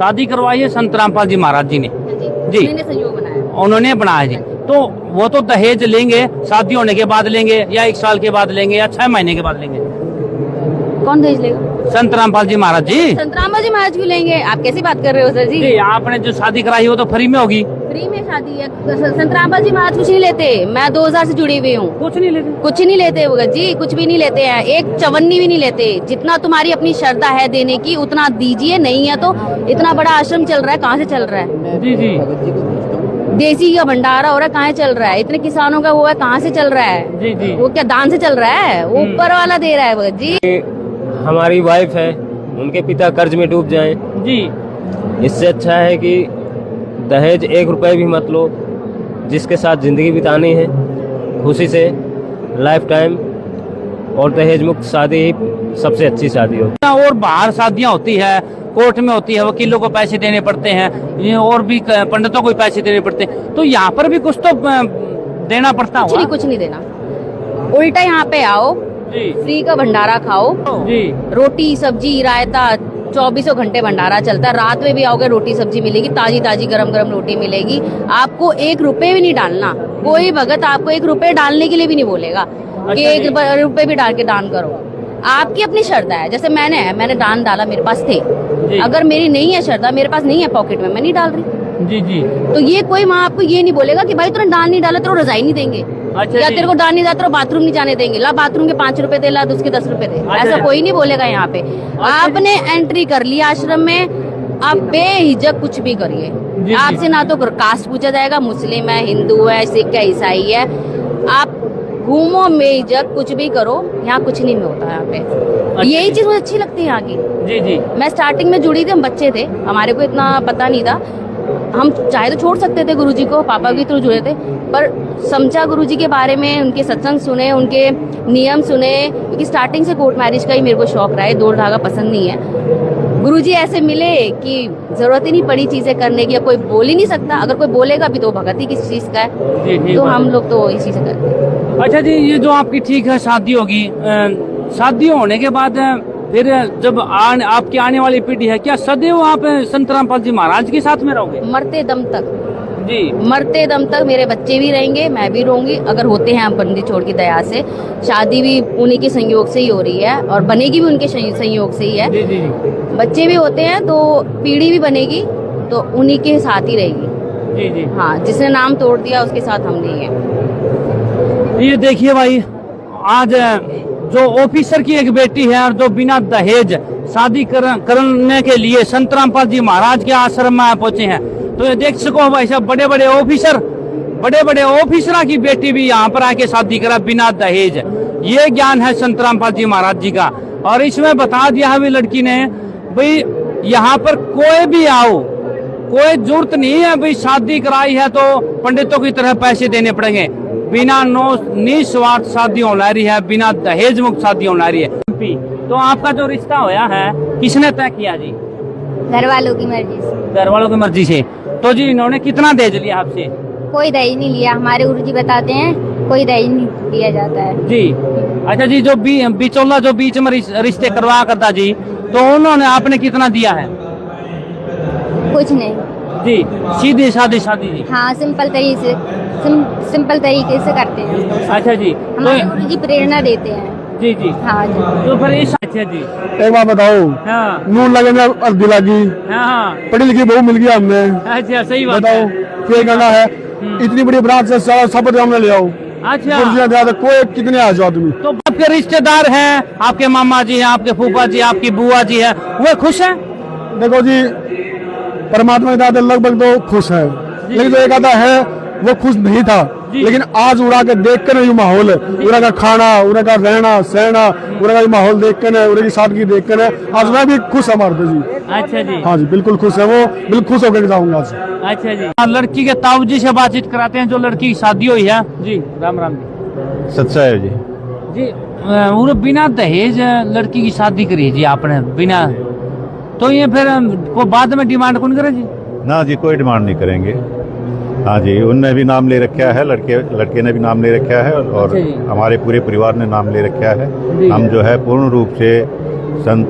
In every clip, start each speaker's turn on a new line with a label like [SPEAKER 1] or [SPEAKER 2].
[SPEAKER 1] शादी करवाई है संत रामपाल जी महाराज जी ने जी
[SPEAKER 2] संयोग बनाया,
[SPEAKER 1] उन्होंने बनाया जी। तो वो तो दहेज लेंगे शादी होने के बाद लेंगे या 1 साल के बाद लेंगे या 6 महीने के बाद लेंगे।
[SPEAKER 2] कौन दहेज लेगा?
[SPEAKER 1] संत रामपाल जी महाराज जी।
[SPEAKER 2] संत रामपाल जी महाराज क्यों लेंगे? आप कैसी बात कर रहे हो सर जी?
[SPEAKER 1] जी आपने जो शादी कराई वो तो फ्री में होगी।
[SPEAKER 2] फ्री में शादी है। संत रामपाल जी महाराज कुछ नहीं लेते। मैं 2000 से जुड़ी हुई हूँ।
[SPEAKER 1] कुछ नहीं लेते,
[SPEAKER 2] कुछ नहीं लेते भगत जी, कुछ भी नहीं लेते हैं। एक चवन्नी भी नहीं लेते। जितना तुम्हारी अपनी श्रद्धा है देने की उतना दीजिए, नहीं है तो इतना बड़ा आश्रम चल रहा है, कहाँ से चल रहा है?
[SPEAKER 1] जी जी
[SPEAKER 2] देसी का भंडारा हो रहा है, कहाँ से चल रहा है? इतने किसानों का वो है, कहाँ से चल रहा है?
[SPEAKER 1] जी जी
[SPEAKER 2] वो क्या दान से चल रहा है? वो ऊपर वाला दे रहा है भगत जी।
[SPEAKER 3] हमारी वाइफ है, उनके पिता कर्ज में डूब जाएं,
[SPEAKER 1] जी
[SPEAKER 3] इससे अच्छा है कि दहेज 1 रुपए भी मत लो। जिसके साथ जिंदगी बितानी है खुशी से लाइफ टाइम, और दहेज मुक्त शादी ही सबसे अच्छी शादी हो।
[SPEAKER 1] और बाहर शादियां होती है, कोर्ट में होती है, वकीलों को पैसे देने पड़ते हैं, ये और भी पंडितों को पैसे देने पड़ते हैं। तो यहाँ पर भी कुछ तो देना पड़ता है।
[SPEAKER 2] कुछ नहीं देना, उल्टा यहाँ पे आओ,
[SPEAKER 1] जी
[SPEAKER 2] फ्री का भंडारा खाओ।
[SPEAKER 1] जी
[SPEAKER 2] रोटी सब्जी रायता 24 घंटे भंडारा चलता है। रात में भी आओगे रोटी सब्जी मिलेगी, ताजी ताजी गरम गरम रोटी मिलेगी। आपको 1 रुपए भी नहीं डालना। कोई भगत आपको 1 रुपए डालने के लिए भी नहीं बोलेगा कि 1 रुपए भी डाल के दान करो। आपकी अपनी श्रद्धा है। जैसे मैंने दान डाला, मेरे पास थे। अगर मेरी नहीं है श्रद्धा, मेरे पास नहीं है पॉकेट में, मैं नहीं डाल रही।
[SPEAKER 1] जी जी
[SPEAKER 2] तो ये कोई माँ आपको ये नहीं बोलेगा कि भाई तूने दान नहीं डाला तेरे को रजाई नहीं देंगे,
[SPEAKER 1] अच्छा
[SPEAKER 2] या
[SPEAKER 1] जी।
[SPEAKER 2] तेरे को दान नहीं डाला तेरे को बाथरूम नहीं जाने देंगे, ला बाथरूम के 5 रुपए दे, ला उसके 10 रुपए दे।
[SPEAKER 1] अच्छा
[SPEAKER 2] ऐसा
[SPEAKER 1] जी।
[SPEAKER 2] कोई नहीं बोलेगा यहाँ पे। आपने एंट्री कर लिया आश्रम में, आप बेहिजक कुछ भी करिए।
[SPEAKER 1] जी।
[SPEAKER 2] आपसे ना तो कास्ट पूछा जाएगा, मुस्लिम है, हिंदू है, सिख है, ईसाई है। आप घूमो बेहिजक, कुछ भी करो, यहाँ कुछ नहीं होता है यहाँ पे। यही चीज मुझे अच्छी लगती है यहाँ की।
[SPEAKER 1] जी जी
[SPEAKER 2] मैं स्टार्टिंग में जुड़ी थी, हम बच्चे थे, हमारे को इतना पता नहीं था। हम चाहे तो छोड़ सकते थे गुरुजी को, पापा भी तो जुड़े थे, पर समझा गुरुजी के बारे में, उनके सत्संग सुने, उनके नियम सुने। क्योंकि स्टार्टिंग से कोर्ट मैरिज का ही मेरे को शौक रहा है, दौड़ धागा पसंद नहीं है। गुरुजी ऐसे मिले कि जरूरत ही नहीं पड़ी चीजें करने की। अब कोई बोल ही नहीं सकता, अगर कोई बोलेगा भी तो भगत ही किस चीज का
[SPEAKER 1] जी,
[SPEAKER 2] है।
[SPEAKER 1] ठीक
[SPEAKER 2] तो
[SPEAKER 1] बात
[SPEAKER 2] हम
[SPEAKER 1] है।
[SPEAKER 2] लोग तो इसी से करते हैं।
[SPEAKER 1] अच्छा जी, ये जो आपकी ठीक है शादी होगी, शादी होने के बाद फिर जब आपकी आने वाली पीढ़ी है, क्या सदैव आप संत रामपाल जी महाराज के साथ में रहोगे?
[SPEAKER 2] मरते दम तक,
[SPEAKER 1] जी
[SPEAKER 2] मरते दम तक मेरे बच्चे भी रहेंगे, मैं भी रहूंगी। अगर होते हैं पंडित छोड़ की दया से, शादी भी उन्हीं के संयोग से ही हो रही है और बनेगी भी उनके संयोग से ही है।
[SPEAKER 1] जी जी
[SPEAKER 2] बच्चे भी होते हैं तो पीढ़ी भी बनेगी, तो उन्हीं के साथ ही रहेगी।
[SPEAKER 1] जी जी
[SPEAKER 2] हाँ, जिसने नाम तोड़ दिया उसके साथ हम नहीं है।
[SPEAKER 1] ये देखिए भाई, आज जो ऑफिसर की एक बेटी है और जो बिना दहेज शादी करने के लिए संत रामपाल जी महाराज के आश्रम में पहुंचे हैं। तो ये देख सको भाई साहब, बड़े बड़े ऑफिसर की बेटी भी यहाँ पर आके शादी करा बिना दहेज। ये ज्ञान है संत रामपाल जी महाराज जी का। और इसमें बता दिया है लड़की ने, भाई यहाँ पर कोई भी आओ, कोई जरूरत नहीं है भाई शादी कराई है तो पंडितों की तरह पैसे देने पड़ेंगे। बिना निस्वार्थ शादी होना रही है, बिना दहेज मुक्त शादी होना रही है। तो आपका जो रिश्ता होया है किसने तय किया जी?
[SPEAKER 4] घर वालों की मर्जी से।
[SPEAKER 1] घर वालों की मर्जी से। तो जी इन्होंने कितना दहेज लिया आपसे?
[SPEAKER 4] कोई दहेज नहीं लिया। हमारे गुरुजी बताते हैं कोई दहेज नहीं लिया जाता है।
[SPEAKER 1] जी अच्छा जी, जो बिचौला जो बीच में रिश्ते करवा करता जी, तो उन्होंने आपने कितना दिया है?
[SPEAKER 4] कुछ नहीं।
[SPEAKER 1] जी सीधी सादी शादी जी।
[SPEAKER 4] हाँ, सिंपल तरीके से करते हैं उसको।
[SPEAKER 1] अच्छा जी,
[SPEAKER 4] हमारे
[SPEAKER 1] तो
[SPEAKER 4] गुरुजी प्रेरणा देते हैं।
[SPEAKER 1] जी जी
[SPEAKER 4] हाँ जी।
[SPEAKER 1] तो फिर इस अच्छा जी,
[SPEAKER 5] एक बात बताओ,
[SPEAKER 1] हाँ
[SPEAKER 5] नून लगे में अर्दी लगी,
[SPEAKER 1] हाँ
[SPEAKER 5] पढ़ी लिखी बहू मिल गया हमें,
[SPEAKER 1] अच्छा सही बात
[SPEAKER 5] बताओ
[SPEAKER 1] है।
[SPEAKER 5] क्या करना है? इतनी बड़ी बरात से सारा शपथ हमने ले आओ,
[SPEAKER 1] अच्छा
[SPEAKER 5] कुर्सियां दिया, कोई कितने आ जाओ आदमी।
[SPEAKER 1] तो आपके रिश्तेदार हैं, आपके मामा जी हैं, आपके फूफा जी, आपकी बुआ जी है, वो खुश हैं?
[SPEAKER 5] देखो जी, परमात्मा के दादा लगभग तो खुश है, लेकिन जो एक आधा है वो खुश नहीं था। लेकिन आज उड़ा के देख कर ये माहौल है, उड़ा का खाना, उड़ा का रहना सहना, उड़ा का माहौल देख कर, उड़ा की सादगी देख कर आज मैं भी खुश हमारे पे जी।
[SPEAKER 1] अच्छा जी,
[SPEAKER 5] हाँ जी, बिल्कुल खुश है वो, बिल्कुल खुश होकर जाऊंगा आज।
[SPEAKER 1] अच्छा जी। लड़की के ताऊ जी से बातचीत कराते हैं, जो लड़की की शादी हुई है जी। राम राम जी।
[SPEAKER 6] सच्चा है जी।
[SPEAKER 1] जी वो बिना दहेज लड़की की शादी करी जी आपने, बिना, तो ये फिर को बाद में डिमांड कौन करे जी?
[SPEAKER 6] ना जी, कोई डिमांड नहीं करेंगे। हाँ जी, उनने भी नाम ले रखा है, लड़के ने भी नाम ले रखा है, और
[SPEAKER 1] अच्छा जी।
[SPEAKER 6] हमारे पूरे परिवार ने नाम ले रखा है।
[SPEAKER 1] जी।
[SPEAKER 6] हम जो है पूर्ण रूप से संत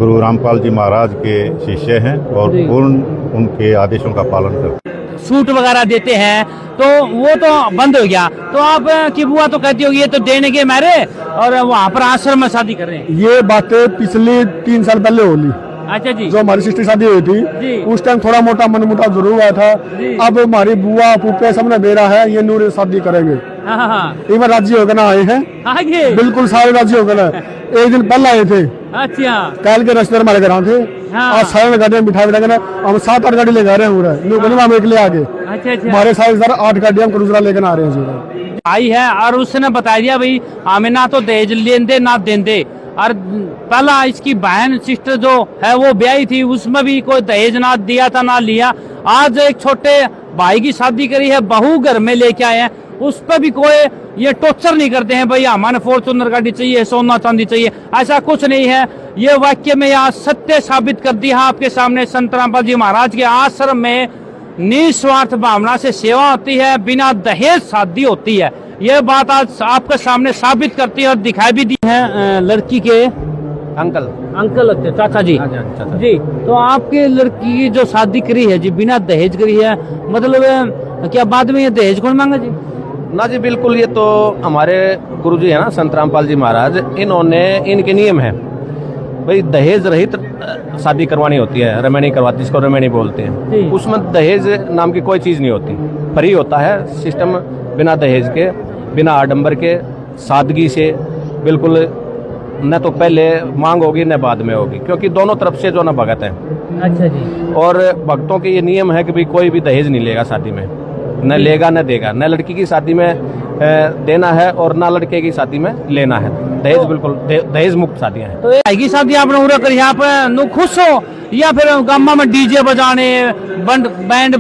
[SPEAKER 6] गुरु रामपाल जी महाराज के शिष्य हैं और
[SPEAKER 1] जी।
[SPEAKER 6] पूर्ण उनके आदेशों का पालन करते हैं।
[SPEAKER 1] सूट वगैरह देते हैं तो वो तो बंद हो गया, तो आप की बुआ तो कहती होगी ये तो देने के मारे और वहाँ पर आश्रम में शादी कर रहे हैं।
[SPEAKER 5] ये बातें पिछले 3 साल पहले हो ली।
[SPEAKER 1] अच्छा जी।
[SPEAKER 5] जो हमारी सिस्टर शादी हुई
[SPEAKER 1] जी।
[SPEAKER 5] थी उस टाइम थोड़ा मोटा मनमुटाव जरूर हुआ था।
[SPEAKER 1] जी।
[SPEAKER 5] अब हमारी बुआ फूफे सबने बेरा है ये नूर शादी करेंगे।
[SPEAKER 1] हाँ हाँ
[SPEAKER 5] एक बार राजी होकर ना आए हैं,
[SPEAKER 1] आगे
[SPEAKER 5] बिल्कुल सारे राजी होकर ना। एक दिन पहले आए थे,
[SPEAKER 1] अच्छा
[SPEAKER 5] कल के रिश्तेदार हमारे घर थे।
[SPEAKER 1] हाँ।
[SPEAKER 5] आज सारे गाड़ियां बिठा बिठा कर हम 7-8 गाड़ी ले जा रहे हैं पूरा। हम एक ले आगे
[SPEAKER 1] अच्छा अच्छा।
[SPEAKER 5] हमारे सारे रिश्तेदार 8 गाड़ियां हम क्रूजरा लेकर आ रहे हैं पूरा।
[SPEAKER 1] आई है और उसने बता दिया भाई हमें ना तो दहेज लेंदे ना देंदे। और पहला इसकी बहन सिस्टर जो है वो ब्याही थी, उसमें भी कोई दहेज ना दिया था ना लिया। आज एक छोटे भाई की शादी करी है, बहू घर में लेके आए हैं, उस पर भी कोई ये टॉर्चर नहीं करते हैं भाई हमारे फॉर्चूनर गाड़ी चाहिए, सोना चांदी चाहिए, ऐसा कुछ नहीं है। ये वाक्य में यहाँ सत्य साबित कर दिया आपके सामने। संत रामपाल जी महाराज के आश्रम में निस्वार्थ भावना से सेवा होती है, बिना दहेज शादी होती है। ये बात आज आपके सामने साबित करती है और दिखाई भी दी है। लड़की के अंकल होते चाचा जी। जी, तो आपके लड़की की जो शादी करी है जी बिना दहेज करी है, मतलब क्या बाद में ये दहेज कौन मांगा जी?
[SPEAKER 7] ना जी बिल्कुल, ये तो हमारे गुरुजी है ना संत रामपाल जी महाराज, इन्होंने इनके नियम है भाई दहेज रहित शादी करवानी होती है, रमैनी करवाती, जिसको रमैनी बोलते हैं। उसमें दहेज नाम की कोई चीज़ नहीं होती, फ्री होता है सिस्टम, बिना दहेज के, बिना आडंबर के, सादगी से बिल्कुल। न तो पहले मांग होगी न बाद में होगी, क्योंकि दोनों तरफ से जो ना भगत है।
[SPEAKER 1] अच्छा जी।
[SPEAKER 7] और भक्तों के ये नियम है कि भाई कोई भी दहेज नहीं लेगा शादी में, न लेगा न देगा, न लड़की की शादी में देना है और ना लड़के की शादी में लेना है। दहेज बिल्कुल दहेज मुक्त शादियां हैं।
[SPEAKER 1] तो भाई की शादी आपने पूरा करी, आप नु खुश हो या फिर गामा में डीजे बजाने, बैंड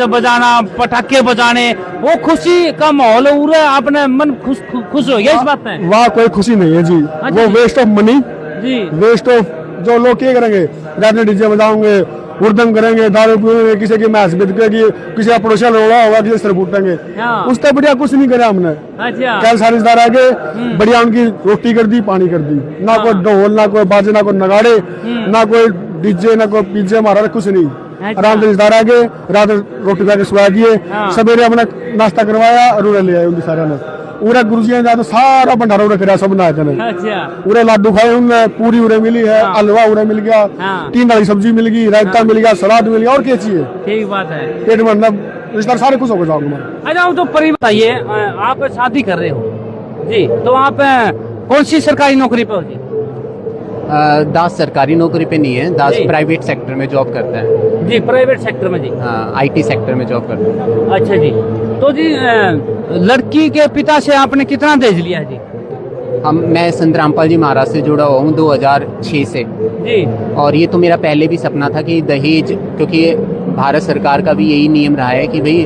[SPEAKER 1] बजाना, पटाखे बजाने, वो खुशी का माहौल पूरा आपने मन खुश हो गया इस बात में?
[SPEAKER 5] वहाँ कोई खुशी नहीं है जी। वो वेस्ट ऑफ मनी
[SPEAKER 1] जी,
[SPEAKER 5] वेस्ट ऑफ। जो लोग क्या करेंगे, रात में डीजे बजाओगे, उर्दम करेंगे, दारू पीएंगे, किसी की मैच बिकेगी, किसी का पड़ोसिया लोड़ा होगा, किसी सिर फूटेंगे।
[SPEAKER 1] हाँ।
[SPEAKER 5] उससे बढ़िया कुछ नहीं करा हमने।
[SPEAKER 1] अच्छा।
[SPEAKER 5] कल सारे रिश्तेदार आगे बढ़िया उनकी रोटी कर दी, पानी कर दी, ना कोई ढोल, ना कोई बाजे, ना कोई नगाड़े, ना कोई डीजे, ना कोई पीजे, मारा कुछ नहीं। आराम से रिश्तेदार आगे रात रोटी खा के सुला दिए, सवेरे अपना नाश्ता करवाया और उन्हें ले आए उनकी सारे ने। पूरा गुरुजी ने तो सारा भंडारा उरे कराया, सब नायक ने।
[SPEAKER 1] अच्छा।
[SPEAKER 5] पूरे लाडू खाए उनने, पूरी उरे मिली है, हलवा उरे मिल गया, 3 दाली सब्जी मिल गई, रायता मिल गया, सलाद मिल गया, और क्या चाहिए?
[SPEAKER 1] ठीक बात है।
[SPEAKER 5] पेट में रिश्तेदार सारे खुश होकर जाओगे।
[SPEAKER 1] अच्छा, तो परी बताइए, आप शादी कर रहे हो जी, तो आप कौन सी सरकारी नौकरी पे हो जी?
[SPEAKER 8] दास सरकारी नौकरी पे नहीं है, दास
[SPEAKER 1] जी।
[SPEAKER 8] प्राइवेट सेक्टर में जॉब करता है।
[SPEAKER 1] जी, प्राइवेट सेक्टर में जी।
[SPEAKER 8] हाँ, आईटी सेक्टर में जॉब करता है।
[SPEAKER 1] अच्छा जी। तो जी लड़की के पिता से आपने कितना दहेज लिया है जी?
[SPEAKER 8] मैं संत रामपाल जी महाराज से जुड़ा हुआ हूँ 2006 से
[SPEAKER 1] जी।
[SPEAKER 8] और ये तो मेरा पहले भी सपना था कि दहेज, क्योंकि भारत सरकार का भी यही नियम रहा है कि भाई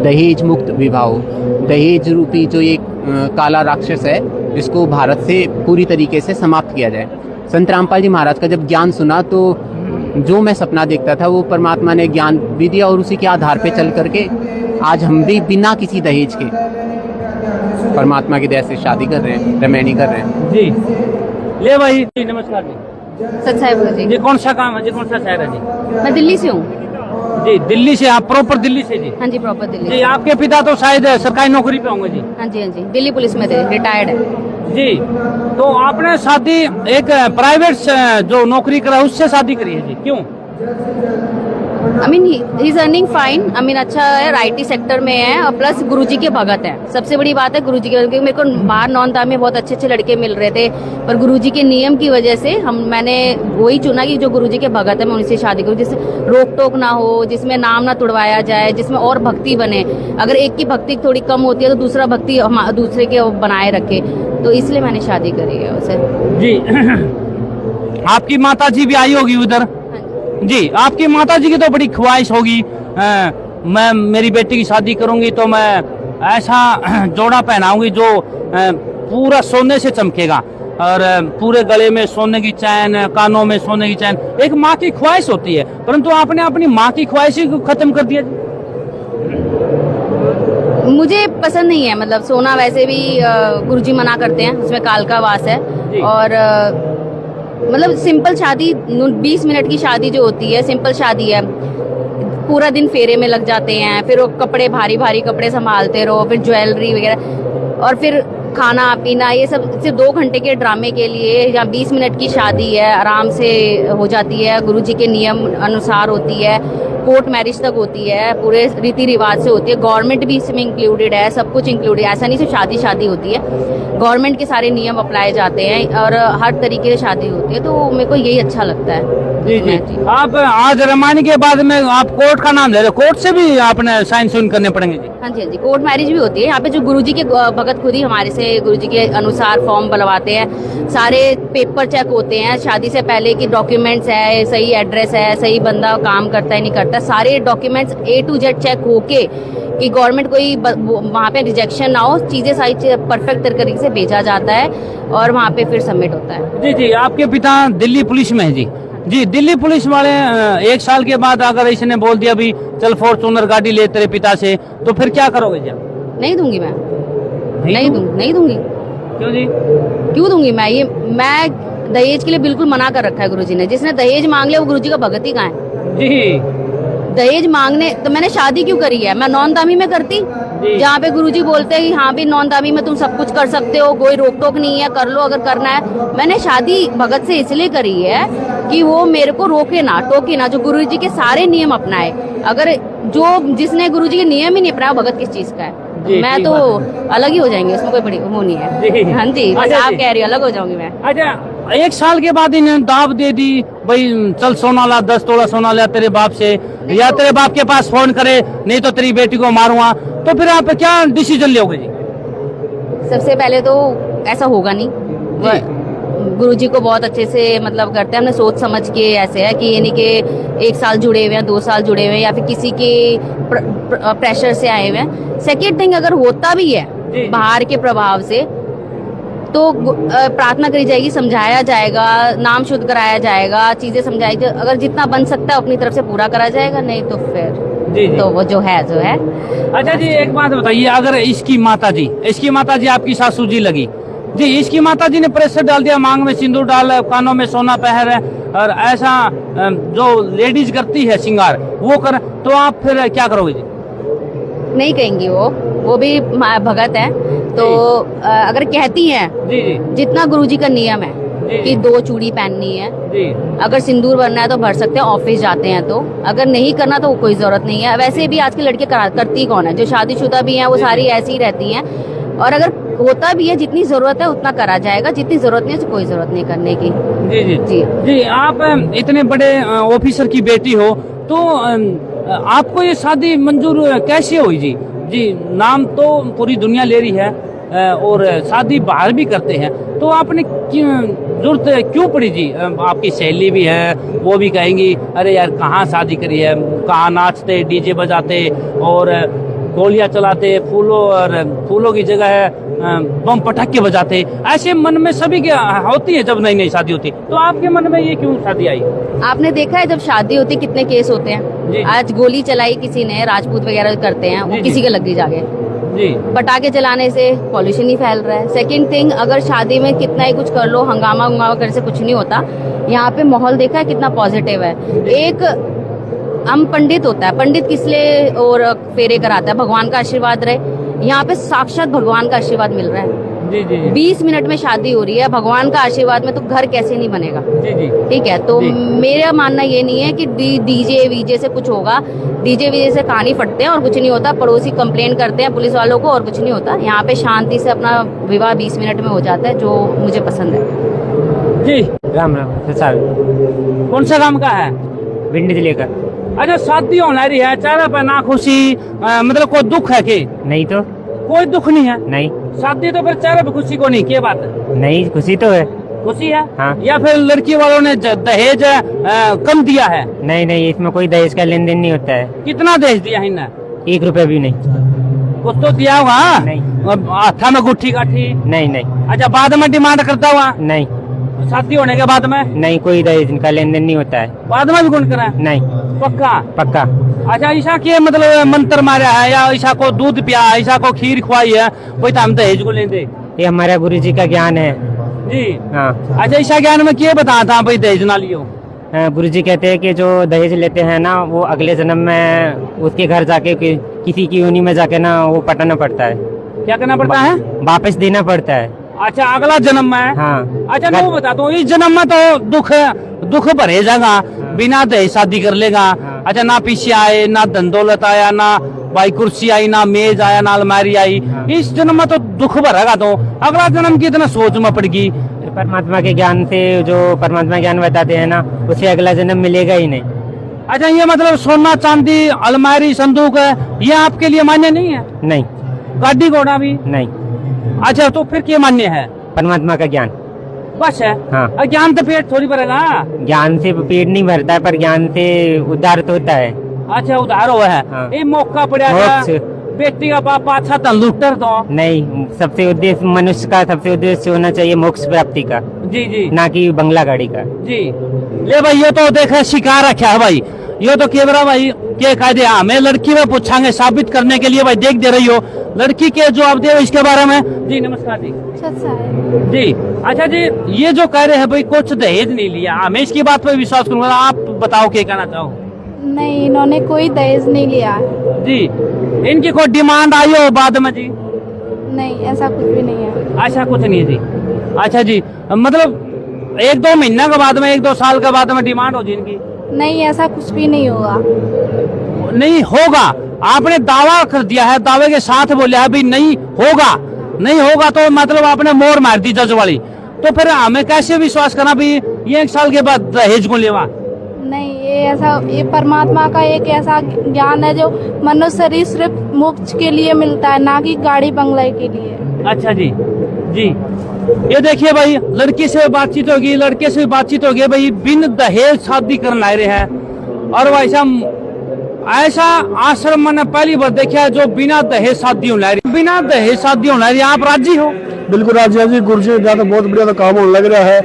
[SPEAKER 8] दहेज मुक्त विवाह हो। दहेज रूपी जो ये काला राक्षस है, इसको भारत से पूरी तरीके से समाप्त किया जाए। संत रामपाल जी महाराज का जब ज्ञान सुना तो जो मैं सपना देखता था वो परमात्मा ने ज्ञान भी दिया, और उसी के आधार पे चल करके आज हम भी बिना किसी दहेज के परमात्मा की दया से शादी कर रहे हैं, रमैनी कर रहे हैं।
[SPEAKER 1] जी ले भाई जी, नमस्कार जी।
[SPEAKER 2] सच साहिब जी।
[SPEAKER 1] जी कौन सा काम है जी, कौन सा शहर है जी?
[SPEAKER 2] मैं दिल्ली से हूँ।
[SPEAKER 1] जी, दिल्ली से, आप प्रॉपर दिल्ली से जी?
[SPEAKER 2] हाँ जी, प्रॉपर दिल्ली
[SPEAKER 1] जी,
[SPEAKER 2] से।
[SPEAKER 1] आपके पिता तो शायद सरकारी नौकरी पे होंगे जी?
[SPEAKER 2] हाँ जी, हाँ जी, दिल्ली पुलिस में थे, रिटायर्ड है।
[SPEAKER 1] जी, तो आपने शादी एक प्राइवेट जो नौकरी करा उससे शादी करी है जी, क्यों?
[SPEAKER 2] I mean he is earning fine, I mean अच्छा है, आईटी सेक्टर में है, और प्लस गुरुजी के भगत है। सबसे बड़ी बात है गुरुजी के, क्योंकि मेरे को बाहर नॉन था में बहुत अच्छे अच्छे लड़के मिल रहे थे, पर गुरुजी के नियम की वजह से मैंने वही चुना कि जो गुरुजी के भगत है मैं उनसे शादी करूँ, जिससे रोक टोक ना हो, जिसमें नाम ना तुड़वाया जाए, जिसमें और भक्ति बने। अगर एक की भक्ति थोड़ी कम होती है तो दूसरा भक्ति दूसरे के बनाए रखे, तो इसलिए मैंने शादी करी है उसे। जी
[SPEAKER 1] आपकी माता जी भी आई होगी उधर? जी, आपकी माता जी की तो बड़ी ख्वाहिश होगी, मैं मेरी बेटी की शादी करूंगी तो मैं ऐसा जोड़ा पहनाऊंगी जो पूरा सोने से चमकेगा, और पूरे गले में सोने की चैन, कानों में सोने की चैन। एक माँ की ख्वाहिश होती है, परंतु आपने अपनी माँ की ख्वाहिश ही खत्म कर दिया।
[SPEAKER 2] मुझे पसंद नहीं है, मतलब सोना वैसे भी गुरुजी मना करते हैं, उसमें काल का वास है, और मतलब सिंपल शादी 20 मिनट की शादी जो होती है, सिंपल शादी है, पूरा दिन फेरे में लग जाते हैं, फिर वो कपड़े भारी भारी कपड़े संभालते रहो, फिर ज्वेलरी वगैरह, और फिर खाना पीना, ये सब सिर्फ 2 घंटे के ड्रामे के लिए, या 20 मिनट की शादी है, आराम से हो जाती है, गुरुजी के नियम अनुसार होती है, कोर्ट मैरिज तक होती है, पूरे रीति रिवाज से होती है, गवर्नमेंट भी इसमें इंक्लूडेड है, सब कुछ इंक्लूडेड है, ऐसा नहीं सिर्फ शादी शादी होती है, गवर्नमेंट के सारे नियम अप्लाई जाते हैं और हर तरीके से शादी होती है, तो मेरे को यही अच्छा लगता है।
[SPEAKER 1] जी जी, आप आज रामायण के बाद में आप कोर्ट का नाम ले रहे हो, कोर्ट से भी आपने साइन सुन करने पड़ेंगे जी?
[SPEAKER 2] हाँ जी, हाँ जी, कोर्ट मैरिज भी होती है यहाँ पे, जो गुरुजी के भगत खुद ही हमारे से गुरुजी के अनुसार फॉर्म बनवाते हैं, सारे पेपर चेक होते हैं शादी से पहले कि डॉक्यूमेंट्स है, सही एड्रेस है, सही बंदा काम करता है नहीं करता, सारे documents A to Z check होके कि गवर्नमेंट कोई वहाँ पे रिजेक्शन ना हो, चीजें सारी परफेक्ट तरीके से भेजा जाता है और वहाँ पे फिर सबमिट होता है।
[SPEAKER 1] जी जी, आपके पिता दिल्ली पुलिस में है जी? जी, दिल्ली पुलिस वाले 1 साल के बाद अगर इसने बोल दिया भी चल फॉर्चूनर गाड़ी ले तेरे पिता से, तो फिर क्या करोगे जी?
[SPEAKER 2] नहीं दूंगी मैं, नहीं दूंगी।
[SPEAKER 1] क्यों जी?
[SPEAKER 2] क्यों दूंगी मैं दहेज के लिए बिल्कुल मना कर रखा है गुरुजी ने। जिसने दहेज मांग लिया वो गुरुजी का भगत ही कहाँ है
[SPEAKER 1] जी?
[SPEAKER 2] दहेज मांगने तो मैंने शादी क्यों करी है? मैं नॉन दामी में करती, जहाँ पे गुरुजी बोलते हैं कि हाँ भी नॉन दामी में तुम सब कुछ कर सकते हो, कोई रोक टोक नहीं है, कर लो अगर करना है। मैंने शादी भगत से इसलिए करी है कि वो मेरे को रोके ना टोके ना, जो गुरुजी के सारे नियम अपनाए। अगर जो जिसने गुरुजी के नियम ही नहीं अपनाया भगत किस चीज का है? मैं तो अलग ही हो जाएंगे, उसमें कोई बड़ी वो नहीं है। हाँ जी, बस आप कह रही हो अलग हो जाऊंगी मैं।
[SPEAKER 1] अच्छा, 1 साल के बाद इन्हें दाव दे दी भाई चल सोना ला, 10 तोला सोना ला तेरे बाप से, या तेरे बाप के पास फोन करे नहीं तो तेरी बेटी को मारूंगा, तो फिर आप क्या डिसीजन लोगे जी?
[SPEAKER 2] सबसे पहले तो ऐसा होगा नहीं, गुरुजी को बहुत अच्छे से मतलब करते हैं, हमने सोच समझ के ऐसे है कि ये नहीं कि 1 साल जुड़े हुए हैं, 2 साल जुड़े हुए हैं, या फिर किसी के प्रेशर से आए हुए हैं। सेकेंड थिंग, अगर होता भी है बाहर के प्रभाव से तो प्रार्थना करी जाएगी, समझाया जाएगा, नाम शुद्ध कराया जाएगा, चीजें समझाई जाए, अगर जितना बन सकता है अपनी तरफ से पूरा करा जाएगा, नहीं तो फिर तो वो जो है।
[SPEAKER 1] अच्छा जी, एक बात बताइए, अगर इसकी माता जी आपकी सासू जी लगी जी, इसकी माता जी ने प्रेशर डाल दिया, मांग में सिंदूर डाल, कानों में सोना पहन है, और ऐसा जो लेडीज करती है श्रृंगार वो कर, तो आप फिर क्या करोगे जी?
[SPEAKER 2] नहीं कहेंगी, वो भी भगत है, तो अगर कहती हैं जितना गुरुजी का नियम है कि 2 चूड़ी पहननी है, अगर सिंदूर भरना है तो भर सकते हैं, ऑफिस जाते हैं तो, अगर नहीं करना तो कोई जरूरत नहीं है। वैसे भी आज की लड़के करती कौन है? जो शादीशुदा भी हैं वो सारी ऐसी ही रहती हैं, और अगर होता भी है जितनी जरूरत है उतना करा जाएगा, जितनी जरूरत नहीं है कोई जरूरत नहीं करने की।
[SPEAKER 1] जी जी जी जी, आप इतने बड़े ऑफिसर की बेटी हो, तो आपको ये शादी मंजूर कैसे हुई जी? जी, नाम तो पूरी दुनिया ले रही है और शादी बाहर भी करते हैं, तो आपने जरूरत क्यों पड़ी जी? आपकी सहेली भी है, वो भी कहेंगी अरे यार कहाँ शादी करी है, कहाँ नाचते डीजे बजाते और गोलियां चलाते, फूलों की जगह है बम पटाखे बजाते, ऐसे मन में सभी के होती है जब नई नई शादी होती, तो आपके मन में ये क्यों शादी आई?
[SPEAKER 2] आपने देखा है जब शादी होती कितने केस होते हैं। आज गोली चलाई किसी ने, राजपूत वगैरह करते हैं, वो किसी के लग गई जाके जी। पटाखे जलाने से पॉल्यूशन ही फैल रहा है। सेकंड थिंग, अगर शादी में कितना ही कुछ कर लो, हंगामा करने से कुछ नहीं होता। यहाँ पे माहौल देखा है कितना पॉजिटिव है। एक हम पंडित होता है, पंडित किस लिए और फेरे कराता है? भगवान का आशीर्वाद रहे। यहाँ पे साक्षात भगवान का आशीर्वाद मिल रहा है।
[SPEAKER 1] जी जी,
[SPEAKER 2] 20 मिनट में शादी हो रही है, भगवान का आशीर्वाद में तो घर कैसे नहीं बनेगा?
[SPEAKER 1] जी जी,
[SPEAKER 2] ठीक है, तो मेरा मानना ये नहीं है कि डीजे वीजे से कुछ होगा। डीजे वीजे से कहानी फटते हैं और कुछ नहीं होता, पड़ोसी कंप्लेन करते हैं पुलिस वालों को और कुछ नहीं होता। यहाँ पे शांति से अपना विवाह 20 मिनट में हो जाता है, जो मुझे पसंद है।
[SPEAKER 1] जी,
[SPEAKER 3] राम राम साहब।
[SPEAKER 1] कौन सा काम का है?
[SPEAKER 3] भिंडी से लेकर।
[SPEAKER 1] अच्छा, शादी होने रही है, चेहरे पे ना खुशी, मतलब कोई दुख है कि
[SPEAKER 3] नहीं? तो
[SPEAKER 1] कोई दुख नहीं है।
[SPEAKER 3] नहीं,
[SPEAKER 1] शादी तो फिर चेहरे पे खुशी को नहीं, क्या बात है?
[SPEAKER 3] नहीं, खुशी तो है।
[SPEAKER 1] खुशी है?
[SPEAKER 3] हाँ।
[SPEAKER 1] या फिर लड़की वालों ने दहेज कम दिया है?
[SPEAKER 3] नहीं नहीं, इसमें कोई दहेज का लेन देन नहीं होता है।
[SPEAKER 1] कितना दहेज दिया है इन्हें?
[SPEAKER 3] 1 रुपया भी नहीं।
[SPEAKER 1] कुछ तो दिया होगा?
[SPEAKER 3] नहीं।
[SPEAKER 1] हाथा में गुट्ठी काठी?
[SPEAKER 3] नहीं नहीं।
[SPEAKER 1] अच्छा, बाद में डिमांड करता हुआ?
[SPEAKER 3] नहीं।
[SPEAKER 1] शादी होने के बाद में?
[SPEAKER 3] नहीं, कोई दहेज का लेन देन नहीं होता है।
[SPEAKER 1] बाद में भी कौन करा?
[SPEAKER 3] नहीं।
[SPEAKER 1] पक्का?
[SPEAKER 3] पक्का।
[SPEAKER 1] अच्छा, ईशा के मतलब मंत्र मारा है या ईशा को दूध पिया, ईशा को खीर खुआई है, कोई तो हम दहेज को लेते?
[SPEAKER 3] ये हमारा गुरुजी का ज्ञान है।
[SPEAKER 1] जी
[SPEAKER 8] हाँ
[SPEAKER 1] अच्छा ईशा ज्ञान में क्या बताया था भाई दहेज ना लियो
[SPEAKER 8] गुरु जी कहते हैं कि जो दहेज लेते हैं ना वो अगले जन्म में उसके घर जाके किसी की योनि में जाके ना वो पटाना पड़ता है,
[SPEAKER 1] क्या करना पड़ता है
[SPEAKER 8] वापस देना पड़ता है।
[SPEAKER 1] अच्छा अगला जन्म में
[SPEAKER 8] हाँ
[SPEAKER 1] अच्छा मैं वो बताता हूँ इस जन्म में तो दुख भरे जाएगा बिना दहेज शादी कर लेगा अच्छा ना पीछे आए ना धन दौलत आया ना भाई कुर्सी आई ना मेज आया ना अलमारी आई इस जन्म में तो दुख भरेगा तो अगला जन्म की इतना सोच में पड़ेगी
[SPEAKER 8] परमात्मा के ज्ञान से जो परमात्मा ज्ञान बताते हैं ना उसे अगला जन्म मिलेगा ही नहीं।
[SPEAKER 1] अच्छा ये मतलब सोना चांदी अलमारी संदूक है ये आपके लिए मान्य नहीं है
[SPEAKER 8] नहीं
[SPEAKER 1] गाड़ी घोड़ा भी
[SPEAKER 8] नहीं
[SPEAKER 1] अच्छा तो फिर क्या मान्य है
[SPEAKER 8] परमात्मा का ज्ञान
[SPEAKER 1] बस है
[SPEAKER 8] हाँ।
[SPEAKER 1] और ज्ञान तो पेट थोड़ी भरेगा
[SPEAKER 8] ज्ञान से पेट नहीं भरता है पर ज्ञान से उद्धार तो होता है।
[SPEAKER 1] अच्छा उधार हुआ है
[SPEAKER 8] हाँ।
[SPEAKER 1] ये मौका पड़ा
[SPEAKER 8] मोक्ष।
[SPEAKER 1] बेटी का पापा अच्छा था लूटर तो
[SPEAKER 8] नहीं सबसे उद्देश्य मनुष्य का सबसे उद्देश्य होना चाहिए मोक्ष प्राप्ति का
[SPEAKER 1] जी जी
[SPEAKER 8] ना कि बंगला गाड़ी का।
[SPEAKER 1] जी ले भाई ये तो देखे शिकार रखा है भाई ये तो केवरा भाई क्या कायदे हमें लड़की में पूछांगे साबित करने के लिए भाई देख दे रही हो लड़की के जवाब दे इसके बारे में। जी नमस्कार जी जी अच्छा जी ये जो कह रहे हैं भाई कुछ दहेज नहीं लिया हमें इसकी बात पर विश्वास करूंगा आप बताओ क्या कहना चाहो।
[SPEAKER 4] नहीं इन्होंने कोई दहेज नहीं लिया।
[SPEAKER 1] जी इनकी कोई डिमांड आई हो बाद में जी
[SPEAKER 4] नहीं ऐसा कुछ भी नहीं है।
[SPEAKER 1] ऐसा कुछ नहीं है जी अच्छा जी मतलब 1-2 महीने के बाद में 1-2 साल के बाद में डिमांड हो जी इनकी
[SPEAKER 4] नहीं ऐसा कुछ भी नहीं होगा।
[SPEAKER 1] नहीं होगा आपने दावा कर दिया है दावे के साथ बोला है भाई नहीं होगा तो मतलब आपने मोर मार दी जज वाली तो फिर हमें कैसे विश्वास करना भाई ये 1 साल के बाद दहेज को लेवा
[SPEAKER 4] नहीं ये परमात्मा का एक ऐसा ज्ञान है जो मनुष्य शरीर सिर्फ मोक्ष के लिए मिलता है ना कि गाड़ी बंगला के लिए।
[SPEAKER 1] अच्छा जी जी ये देखिए भाई लड़की से बातचीत होगी लड़के से बातचीत होगी भाई बिन दहेज शादी करने ला रहे हैं और वैसा ऐसा आश्रम मैंने पहली बार देखा है जो बिना दहेज शादी होने बिना दहेज शादी होने रही। आप राजी हो?
[SPEAKER 5] बिल्कुल राजी है जी। गुरु जी का तो बहुत बढ़िया तो काम होने लग रहा है।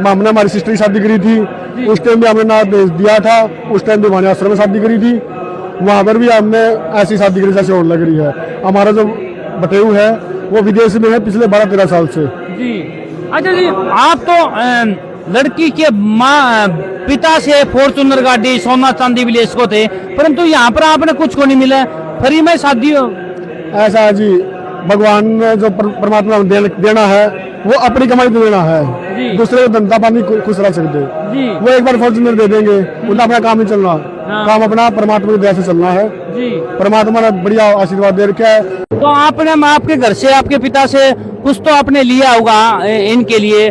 [SPEAKER 5] हमने हमारी सिस्टर की शादी करी थी उस टाइम भी हमने ना दहेज दिया था उस टाइम भी हमारे आश्रम में शादी करी थी वहाँ पर भी हमने ऐसी शादी करी जैसे होने लग रही है। हमारा जो बटेऊ है वो विदेश में है पिछले 12-13 साल से।
[SPEAKER 1] जी अच्छा जी आप तो लड़की के माँ पिता से फॉर्चूनर गाड़ी सोना चांदी भी ले इसको थे परंतु यहाँ पर आपने कुछ को नहीं मिला फ्री में शादी हो।
[SPEAKER 5] ऐसा है जी भगवान ने जो परमात्मा देना है वो अपनी कमाई से देना है दूसरे को धंधा पानी खुश रह सकते वो एक बार फॉर्चूनर दे देंगे उनका अपना काम नहीं चलना काम अपना परमात्मा की दया से चलना है। परमात्मा ने बढ़िया आशीर्वाद दे रखा है।
[SPEAKER 1] तो आपने आपके घर से आपके पिता से कुछ तो आपने लिया होगा इनके लिए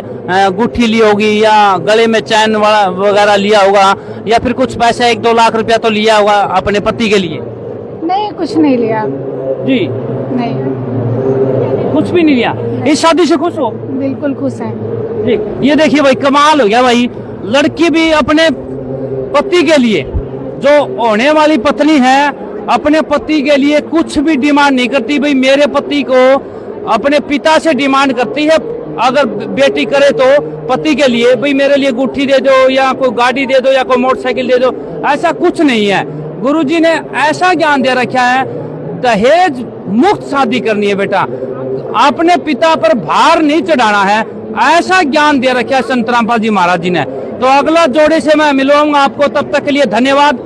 [SPEAKER 1] गुट्ठी ली होगी या गले में चैन वगैरह लिया होगा या फिर कुछ पैसा 1-2 लाख रुपया तो लिया होगा अपने पति के लिए?
[SPEAKER 4] नहीं कुछ नहीं लिया
[SPEAKER 1] जी
[SPEAKER 4] नहीं
[SPEAKER 1] कुछ भी नहीं लिया। इस शादी से खुश हो?
[SPEAKER 4] बिल्कुल खुश है
[SPEAKER 1] जी ये देखिए भाई कमाल हो गया भाई लड़की भी अपने पति के लिए जो होने वाली पत्नी है अपने पति के लिए कुछ भी डिमांड नहीं करती भाई मेरे पति को अपने पिता से डिमांड करती है अगर बेटी करे तो पति के लिए भाई मेरे लिए गुट्ठी दे दो या कोई गाड़ी दे दो या कोई मोटरसाइकिल दे दो ऐसा कुछ नहीं है। गुरुजी ने ऐसा ज्ञान दे रखा है दहेज मुक्त शादी करनी है बेटा अपने पिता पर भार नहीं चढ़ाना है ऐसा ज्ञान दे रखा है संत रामपाल जी महाराज जी ने। तो अगला जोड़े से मैं मिलूंगा आपको तब तक के लिए धन्यवाद।